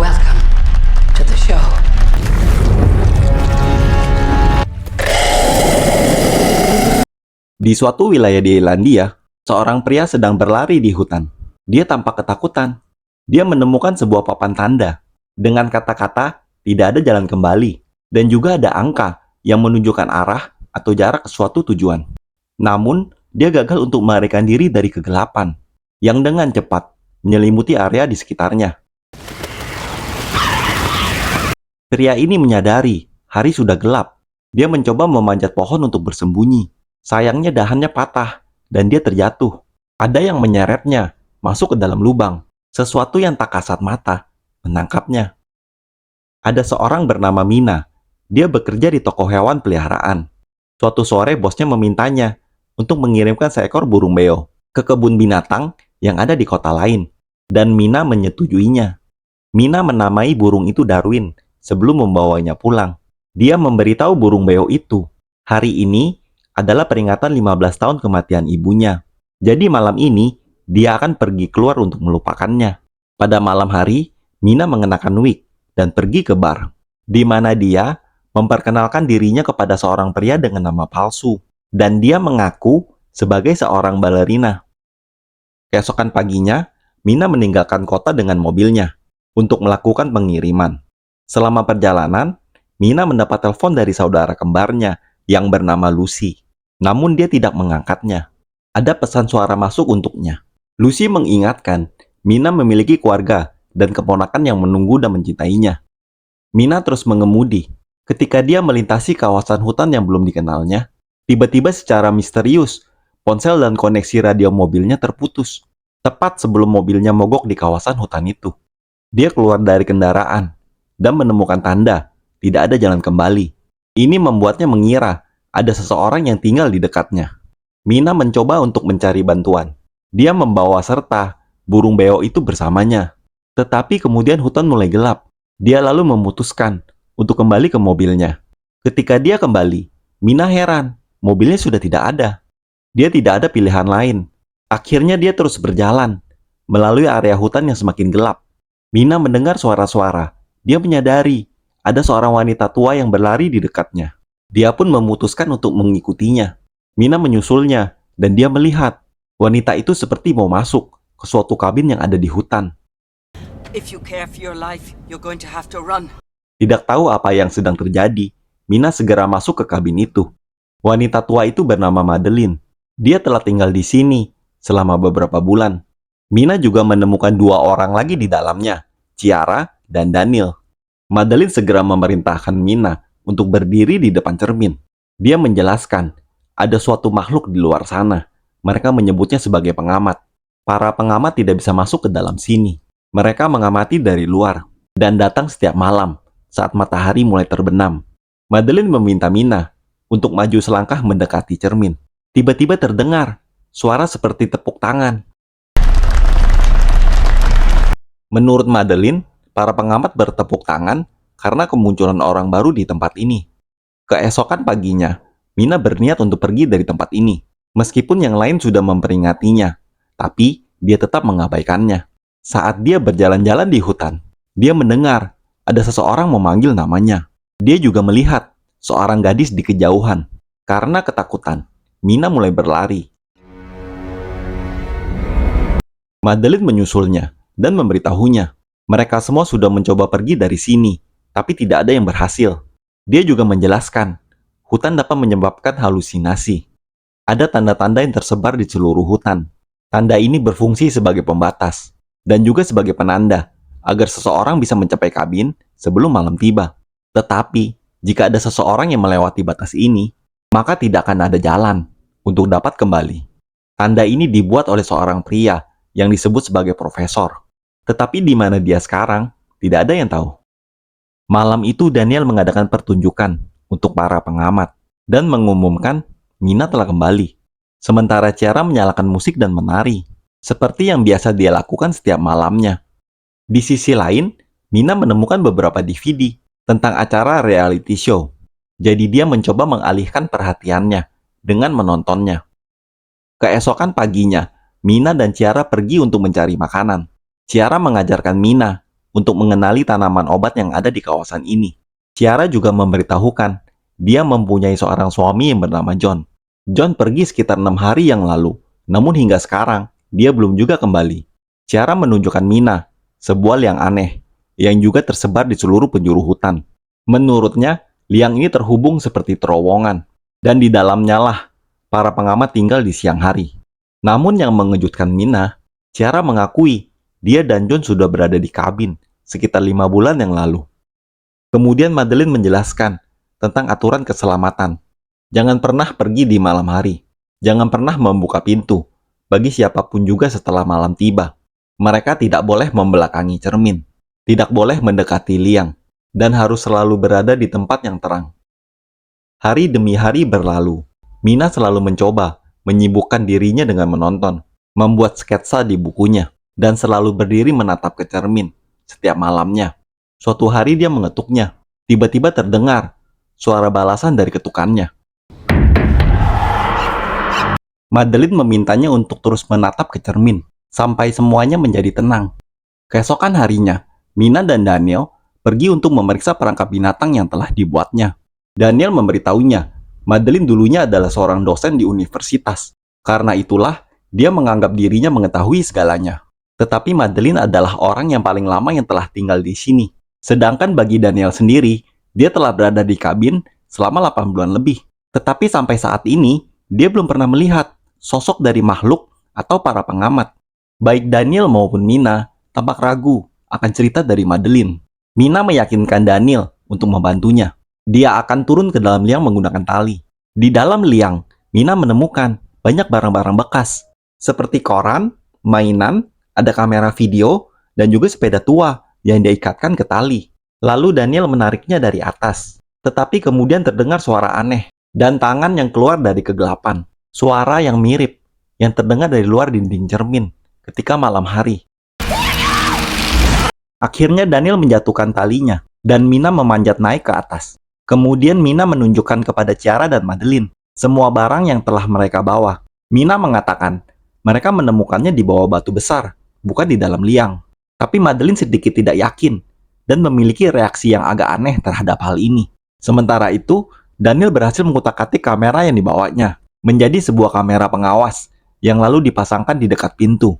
Welcome to the show. Di suatu wilayah di Irlandia, seorang pria sedang berlari di hutan. Dia tampak ketakutan. Dia menemukan sebuah papan tanda dengan kata-kata tidak ada jalan kembali dan juga ada angka yang menunjukkan arah atau jarak ke suatu tujuan. Namun, dia gagal untuk melarikan diri dari kegelapan yang dengan cepat menyelimuti area di sekitarnya. Pria ini menyadari hari sudah gelap. Dia mencoba memanjat pohon untuk bersembunyi. Sayangnya dahannya patah dan dia terjatuh. Ada yang menyeretnya masuk ke dalam lubang. Sesuatu yang tak kasat mata menangkapnya. Ada seorang bernama Mina. Dia bekerja di toko hewan peliharaan. Suatu sore bosnya memintanya untuk mengirimkan seekor burung beo ke kebun binatang yang ada di kota lain. Dan Mina menyetujuinya. Mina menamai burung itu Darwin sebelum membawanya pulang. Dia memberitahu burung beo itu, hari ini adalah peringatan 15 tahun kematian ibunya. Jadi malam ini, dia akan pergi keluar untuk melupakannya. Pada malam hari, Mina mengenakan wig dan pergi ke bar, di mana dia memperkenalkan dirinya kepada seorang pria dengan nama palsu. Dan dia mengaku sebagai seorang balerina. Keesokan paginya, Mina meninggalkan kota dengan mobilnya untuk melakukan pengiriman. Selama perjalanan, Mina mendapat telepon dari saudara kembarnya yang bernama Lucy. Namun dia tidak mengangkatnya. Ada pesan suara masuk untuknya. Lucy mengingatkan, Mina memiliki keluarga dan keponakan yang menunggu dan mencintainya. Mina terus mengemudi. Ketika dia melintasi kawasan hutan yang belum dikenalnya, tiba-tiba secara misterius, ponsel dan koneksi radio mobilnya terputus. Tepat sebelum mobilnya mogok di kawasan hutan itu. Dia keluar dari kendaraan dan menemukan tanda tidak ada jalan kembali. Ini membuatnya mengira ada seseorang yang tinggal di dekatnya. Mina mencoba untuk mencari bantuan. Dia membawa serta burung beo itu bersamanya. Tetapi kemudian hutan mulai gelap. Dia lalu memutuskan untuk kembali ke mobilnya. Ketika dia kembali, Mina heran. Mobilnya sudah tidak ada. Dia tidak ada pilihan lain. Akhirnya dia terus berjalan melalui area hutan yang semakin gelap. Mina mendengar suara-suara. Dia menyadari ada seorang wanita tua yang berlari di dekatnya. Dia pun memutuskan untuk mengikutinya. Mina menyusulnya, dan dia melihat wanita itu seperti mau masuk ke suatu kabin yang ada di hutan. If you care for your life, you're going to have to run. Tidak tahu apa yang sedang terjadi, Mina segera masuk ke kabin itu. Wanita tua itu bernama Madeline. Dia telah tinggal di sini selama beberapa bulan. Mina juga menemukan dua orang lagi di dalamnya, Ciara dan Daniel. Madeline segera memerintahkan Mina untuk berdiri di depan cermin. Dia menjelaskan, ada suatu makhluk di luar sana. Mereka menyebutnya sebagai pengamat. Para pengamat tidak bisa masuk ke dalam sini. Mereka mengamati dari luar dan datang setiap malam saat matahari mulai terbenam. Madeline meminta Mina untuk maju selangkah mendekati cermin. Tiba-tiba terdengar suara seperti tepuk tangan. Menurut Madeline, para pengamat bertepuk tangan karena kemunculan orang baru di tempat ini. Keesokan paginya, Mina berniat untuk pergi dari tempat ini. Meskipun yang lain sudah memperingatinya, tapi dia tetap mengabaikannya. Saat dia berjalan-jalan di hutan, dia mendengar ada seseorang memanggil namanya. Dia juga melihat seorang gadis di kejauhan. Karena ketakutan, Mina mulai berlari. Madeline menyusulnya dan memberitahunya. Mereka semua sudah mencoba pergi dari sini, tapi tidak ada yang berhasil. Dia juga menjelaskan, hutan dapat menyebabkan halusinasi. Ada tanda-tanda yang tersebar di seluruh hutan. Tanda ini berfungsi sebagai pembatas, dan juga sebagai penanda, agar seseorang bisa mencapai kabin sebelum malam tiba. Tetapi, jika ada seseorang yang melewati batas ini, maka tidak akan ada jalan untuk dapat kembali. Tanda ini dibuat oleh seorang pria yang disebut sebagai profesor. Tetapi di mana dia sekarang, tidak ada yang tahu. Malam itu Daniel mengadakan pertunjukan untuk para pengamat dan mengumumkan Mina telah kembali. Sementara Ciara menyalakan musik dan menari, seperti yang biasa dia lakukan setiap malamnya. Di sisi lain, Mina menemukan beberapa DVD tentang acara reality show. Jadi dia mencoba mengalihkan perhatiannya dengan menontonnya. Keesokan paginya, Mina dan Ciara pergi untuk mencari makanan. Ciara mengajarkan Mina untuk mengenali tanaman obat yang ada di kawasan ini. Ciara juga memberitahukan dia mempunyai seorang suami yang bernama John. John pergi sekitar 6 hari yang lalu, namun hingga sekarang dia belum juga kembali. Ciara menunjukkan Mina sebuah liang aneh yang juga tersebar di seluruh penjuru hutan. Menurutnya, liang ini terhubung seperti terowongan, dan di dalamnya lah para pengamat tinggal di siang hari. Namun yang mengejutkan Mina, Ciara mengakui dia dan John sudah berada di kabin sekitar 5 bulan yang lalu. Kemudian Madeline menjelaskan tentang aturan keselamatan. Jangan pernah pergi di malam hari. Jangan pernah membuka pintu bagi siapapun juga setelah malam tiba. Mereka tidak boleh membelakangi cermin, tidak boleh mendekati liang, dan harus selalu berada di tempat yang terang. Hari demi hari berlalu. Mina selalu mencoba menyibukkan dirinya dengan menonton, membuat sketsa di bukunya, dan selalu berdiri menatap ke cermin setiap malamnya. Suatu hari dia mengetuknya. Tiba-tiba terdengar suara balasan dari ketukannya. Madeline memintanya untuk terus menatap ke cermin, sampai semuanya menjadi tenang. Keesokan harinya, Mina dan Daniel pergi untuk memeriksa perangkap binatang yang telah dibuatnya. Daniel memberitahunya, Madeline dulunya adalah seorang dosen di universitas. Karena itulah, dia menganggap dirinya mengetahui segalanya. Tetapi Madeline adalah orang yang paling lama yang telah tinggal di sini. Sedangkan bagi Daniel sendiri, dia telah berada di kabin selama 8 bulan lebih. Tetapi sampai saat ini, dia belum pernah melihat sosok dari makhluk atau para pengamat. Baik Daniel maupun Mina tampak ragu akan cerita dari Madeline. Mina meyakinkan Daniel untuk membantunya. Dia akan turun ke dalam liang menggunakan tali. Di dalam liang, Mina menemukan banyak barang-barang bekas, seperti koran, mainan, ada kamera video, dan juga sepeda tua yang diikatkan ke tali. Lalu Daniel menariknya dari atas. Tetapi kemudian terdengar suara aneh, dan tangan yang keluar dari kegelapan. Suara yang mirip, yang terdengar dari luar dinding cermin ketika malam hari. Akhirnya Daniel menjatuhkan talinya, dan Mina memanjat naik ke atas. Kemudian Mina menunjukkan kepada Ciara dan Madeline semua barang yang telah mereka bawa. Mina mengatakan mereka menemukannya di bawah batu besar, bukan di dalam liang. Tapi Madeline sedikit tidak yakin dan memiliki reaksi yang agak aneh terhadap hal ini. Sementara itu, Daniel berhasil mengutak-atik kamera yang dibawanya menjadi sebuah kamera pengawas yang lalu dipasangkan di dekat pintu.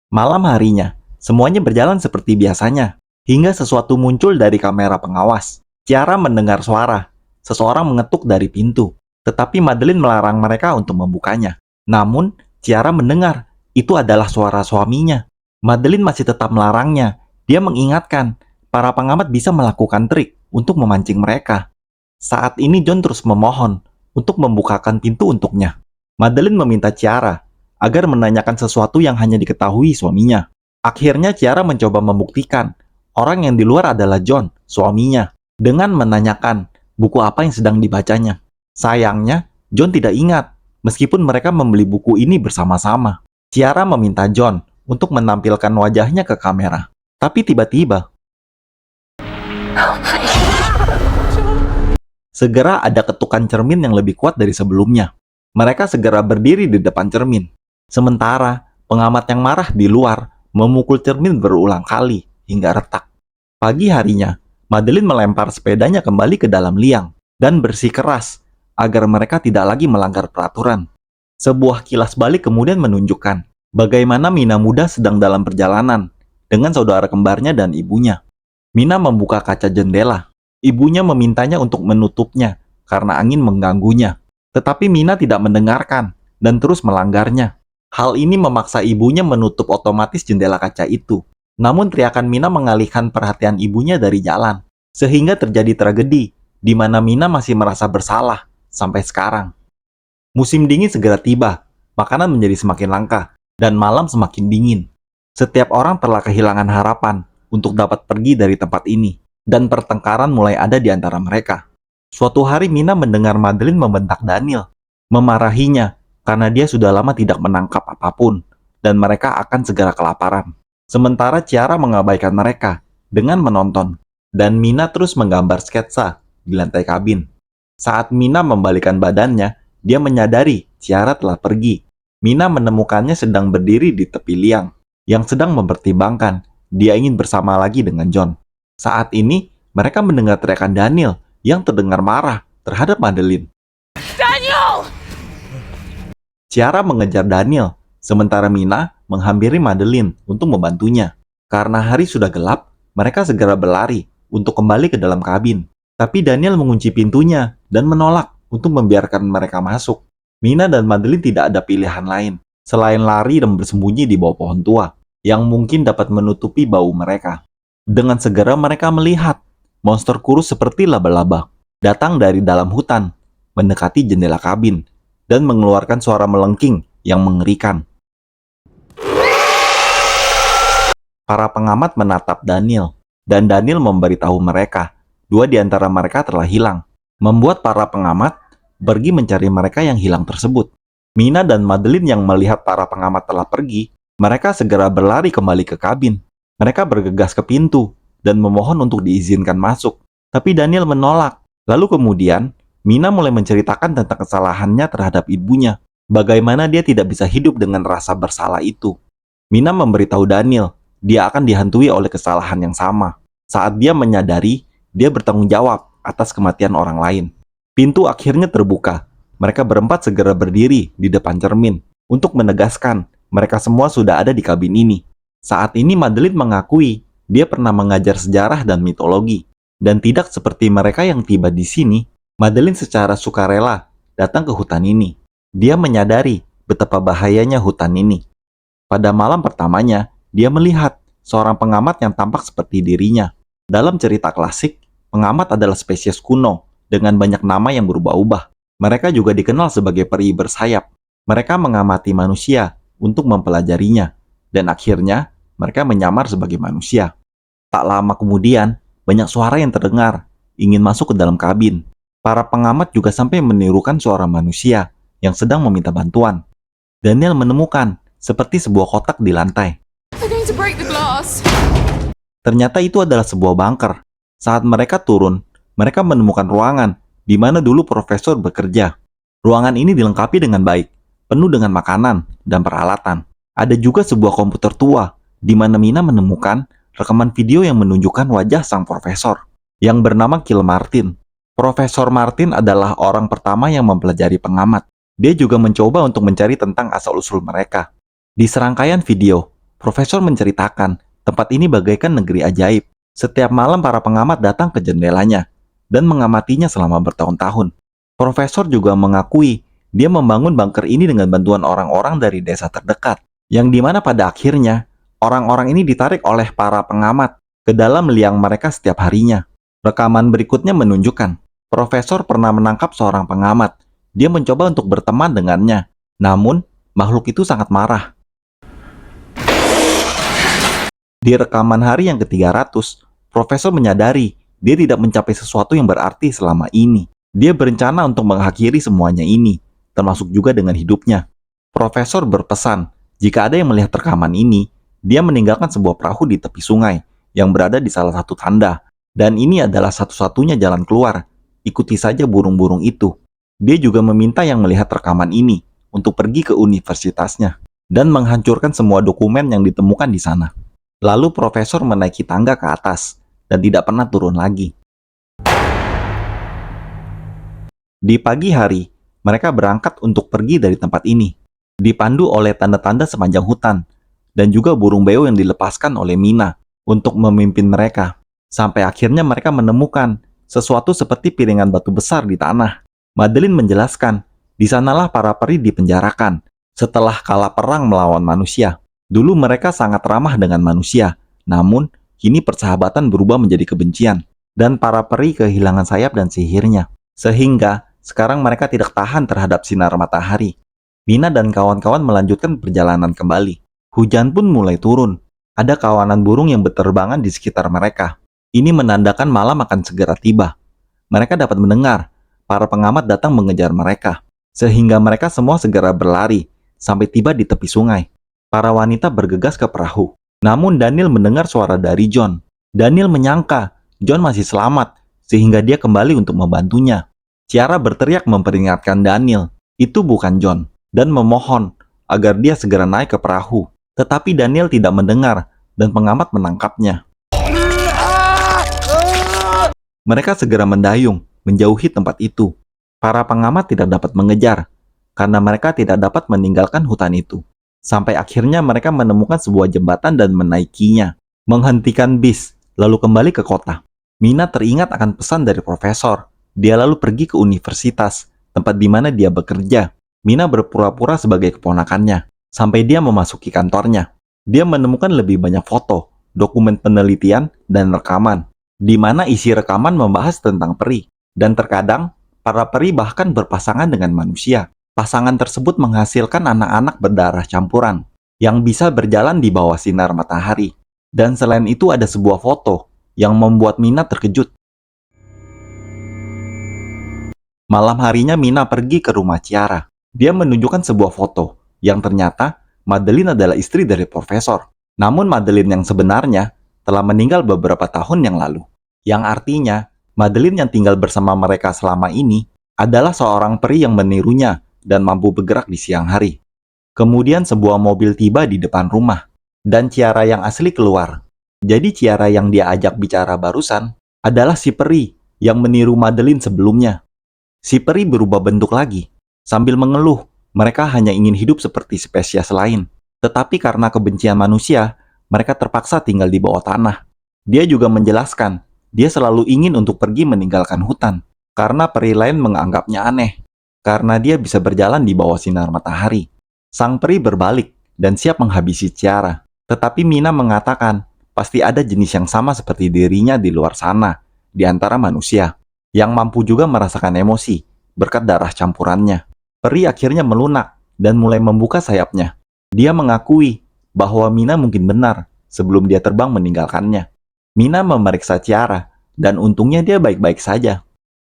Malam harinya, semuanya berjalan seperti biasanya, hingga sesuatu muncul dari kamera pengawas. Ciara mendengar suara, seseorang mengetuk dari pintu, tetapi Madeline melarang mereka untuk membukanya. Namun, Ciara mendengar itu adalah suara suaminya. Madeline masih tetap melarangnya. Dia mengingatkan, para pengamat bisa melakukan trik untuk memancing mereka. Saat ini John terus memohon untuk membukakan pintu untuknya. Madeline meminta Ciara agar menanyakan sesuatu yang hanya diketahui suaminya. Akhirnya Ciara mencoba membuktikan orang yang di luar adalah John, suaminya, dengan menanyakan buku apa yang sedang dibacanya. Sayangnya, John tidak ingat, meskipun mereka membeli buku ini bersama-sama. Ciara meminta John untuk menampilkan wajahnya ke kamera. Tapi tiba-tiba, segera ada ketukan cermin yang lebih kuat dari sebelumnya. Mereka segera berdiri di depan cermin. Sementara, pengamat yang marah di luar memukul cermin berulang kali hingga retak. Pagi harinya, Madeline melempar sepedanya kembali ke dalam liang dan bersikeras agar mereka tidak lagi melanggar peraturan. Sebuah kilas balik kemudian menunjukkan bagaimana Mina muda sedang dalam perjalanan dengan saudara kembarnya dan ibunya. Mina membuka kaca jendela. Ibunya memintanya untuk menutupnya karena angin mengganggunya. Tetapi Mina tidak mendengarkan dan terus melanggarnya. Hal ini memaksa ibunya menutup otomatis jendela kaca itu. Namun teriakan Mina mengalihkan perhatian ibunya dari jalan. Sehingga terjadi tragedi di mana Mina masih merasa bersalah sampai sekarang. Musim dingin segera tiba. Makanan menjadi semakin langka dan malam semakin dingin. Setiap orang telah kehilangan harapan untuk dapat pergi dari tempat ini. Dan pertengkaran mulai ada di antara mereka. Suatu hari Mina mendengar Madeline membentak Daniel, memarahinya karena dia sudah lama tidak menangkap apapun, dan mereka akan segera kelaparan. Sementara Ciara mengabaikan mereka dengan menonton, dan Mina terus menggambar sketsa di lantai kabin. Saat Mina membalikan badannya, dia menyadari Ciara telah pergi. Mina menemukannya sedang berdiri di tepi liang, yang sedang mempertimbangkan dia ingin bersama lagi dengan John. Saat ini, mereka mendengar teriakan Daniel yang terdengar marah terhadap Madeline. Daniel! Ciara mengejar Daniel, sementara Mina menghampiri Madeline untuk membantunya. Karena hari sudah gelap, mereka segera berlari untuk kembali ke dalam kabin. Tapi Daniel mengunci pintunya dan menolak untuk membiarkan mereka masuk. Mina dan Madeline tidak ada pilihan lain selain lari dan bersembunyi di bawah pohon tua yang mungkin dapat menutupi bau mereka. Dengan segera mereka melihat monster kurus seperti laba-laba datang dari dalam hutan, mendekati jendela kabin, dan mengeluarkan suara melengking yang mengerikan. Para pengamat menatap Daniel, dan Daniel memberitahu mereka, dua di antara mereka telah hilang, membuat para pengamat pergi mencari mereka yang hilang tersebut. Mina dan Madeline yang melihat para pengamat telah pergi, mereka segera berlari kembali ke kabin. Mereka bergegas ke pintu dan memohon untuk diizinkan masuk, tapi Daniel menolak. Lalu kemudian, Mina mulai menceritakan tentang kesalahannya terhadap ibunya, bagaimana dia tidak bisa hidup dengan rasa bersalah itu. Mina memberitahu Daniel, dia akan dihantui oleh kesalahan yang sama. Saat dia menyadari, dia bertanggung jawab atas kematian orang lain. Pintu akhirnya terbuka. Mereka berempat segera berdiri di depan cermin untuk menegaskan mereka semua sudah ada di kabin ini. Saat ini Madeline mengakui dia pernah mengajar sejarah dan mitologi, dan tidak seperti mereka yang tiba di sini. Madeline secara sukarela datang ke hutan ini. Dia menyadari betapa bahayanya hutan ini. Pada malam pertamanya, dia melihat seorang pengamat yang tampak seperti dirinya. Dalam cerita klasik, pengamat adalah spesies kuno dengan banyak nama yang berubah-ubah. Mereka juga dikenal sebagai peri bersayap. Mereka mengamati manusia untuk mempelajarinya, dan akhirnya mereka menyamar sebagai manusia. Tak lama kemudian, banyak suara yang terdengar, ingin masuk ke dalam kabin. Para pengamat juga sampai menirukan suara manusia yang sedang meminta bantuan. Daniel menemukan seperti sebuah kotak di lantai. They're going to break the glass. Ternyata itu adalah sebuah bunker. Saat mereka turun, mereka menemukan ruangan di mana dulu profesor bekerja. Ruangan ini dilengkapi dengan baik, penuh dengan makanan dan peralatan. Ada juga sebuah komputer tua, di mana Mina menemukan rekaman video yang menunjukkan wajah sang profesor, yang bernama Kill Martin. Profesor Martin adalah orang pertama yang mempelajari pengamat. Dia juga mencoba untuk mencari tentang asal-usul mereka. Di serangkaian video, Profesor menceritakan tempat ini bagaikan negeri ajaib. Setiap malam para pengamat datang ke jendelanya dan mengamatinya selama bertahun-tahun. Profesor juga mengakui dia membangun bunker ini dengan bantuan orang-orang dari desa terdekat, yang dimana pada akhirnya orang-orang ini ditarik oleh para pengamat ke dalam liang mereka setiap harinya. Rekaman berikutnya menunjukkan Profesor pernah menangkap seorang pengamat. Dia mencoba untuk berteman dengannya, namun makhluk itu sangat marah. Di rekaman hari yang ke-300, Profesor menyadari dia tidak mencapai sesuatu yang berarti selama ini. Dia berencana untuk mengakhiri semuanya ini, termasuk juga dengan hidupnya. Profesor berpesan, jika ada yang melihat rekaman ini, dia meninggalkan sebuah perahu di tepi sungai yang berada di salah satu tanda. Dan ini adalah satu-satunya jalan keluar. Ikuti saja burung-burung itu. Dia juga meminta yang melihat rekaman ini untuk pergi ke universitasnya dan menghancurkan semua dokumen yang ditemukan di sana. Lalu Profesor menaiki tangga ke atas dan tidak pernah turun lagi. Di pagi hari, mereka berangkat untuk pergi dari tempat ini, dipandu oleh tanda-tanda sepanjang hutan, dan juga burung beo yang dilepaskan oleh Mina untuk memimpin mereka. Sampai akhirnya mereka menemukan sesuatu seperti piringan batu besar di tanah. Madeline menjelaskan, di sanalah para peri dipenjarakan setelah kalah perang melawan manusia. Dulu mereka sangat ramah dengan manusia, namun kini persahabatan berubah menjadi kebencian, dan para peri kehilangan sayap dan sihirnya. Sehingga sekarang mereka tidak tahan terhadap sinar matahari. Mina dan kawan-kawan melanjutkan perjalanan kembali. Hujan pun mulai turun. Ada kawanan burung yang berterbangan di sekitar mereka. Ini menandakan malam akan segera tiba. Mereka dapat mendengar para pengamat datang mengejar mereka, sehingga mereka semua segera berlari sampai tiba di tepi sungai. Para wanita bergegas ke perahu. Namun Daniel mendengar suara dari John. Daniel menyangka John masih selamat, sehingga dia kembali untuk membantunya. Ciara berteriak memperingatkan Daniel, itu bukan John, dan memohon agar dia segera naik ke perahu. Tetapi Daniel tidak mendengar dan pengamat menangkapnya. Mereka segera mendayung, menjauhi tempat itu. Para pengamat tidak dapat mengejar, karena mereka tidak dapat meninggalkan hutan itu. Sampai akhirnya mereka menemukan sebuah jembatan dan menaikinya, menghentikan bis, lalu kembali ke kota. Mina teringat akan pesan dari profesor. Dia lalu pergi ke universitas, tempat di mana dia bekerja. Mina berpura-pura sebagai keponakannya, sampai dia memasuki kantornya. Dia menemukan lebih banyak foto, dokumen penelitian, dan rekaman, di mana isi rekaman membahas tentang peri. Dan terkadang, para peri bahkan berpasangan dengan manusia. Pasangan tersebut menghasilkan anak-anak berdarah campuran, yang bisa berjalan di bawah sinar matahari. Dan selain itu ada sebuah foto, yang membuat Mina terkejut. Malam harinya Mina pergi ke rumah Ciara. Dia menunjukkan sebuah foto, yang ternyata Madeline adalah istri dari profesor. Namun Madeline yang sebenarnya telah meninggal beberapa tahun yang lalu. Yang artinya, Madeline yang tinggal bersama mereka selama ini adalah seorang peri yang menirunya dan mampu bergerak di siang hari. Kemudian sebuah mobil tiba di depan rumah, dan Ciara yang asli keluar. Jadi Ciara yang dia ajak bicara barusan adalah si peri yang meniru Madeline sebelumnya. Si peri berubah bentuk lagi. Sambil mengeluh, mereka hanya ingin hidup seperti spesies lain. Tetapi karena kebencian manusia, mereka terpaksa tinggal di bawah tanah. Dia juga menjelaskan, dia selalu ingin untuk pergi meninggalkan hutan, karena peri lain menganggapnya aneh, karena dia bisa berjalan di bawah sinar matahari. Sang peri berbalik dan siap menghabisi Ciara. Tetapi Mina mengatakan, pasti ada jenis yang sama seperti dirinya di luar sana, di antara manusia, yang mampu juga merasakan emosi, berkat darah campurannya. Peri akhirnya melunak dan mulai membuka sayapnya. Dia mengakui bahwa Mina mungkin benar sebelum dia terbang meninggalkannya. Mina memeriksa Ciara, dan untungnya dia baik-baik saja.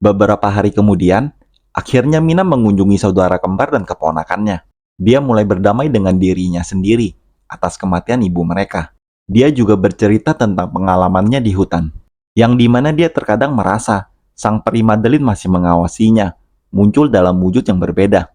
Beberapa hari kemudian, akhirnya Mina mengunjungi saudara kembar dan keponakannya. Dia mulai berdamai dengan dirinya sendiri atas kematian ibu mereka. Dia juga bercerita tentang pengalamannya di hutan, yang dimana dia terkadang merasa sang peri Madeline masih mengawasinya, muncul dalam wujud yang berbeda.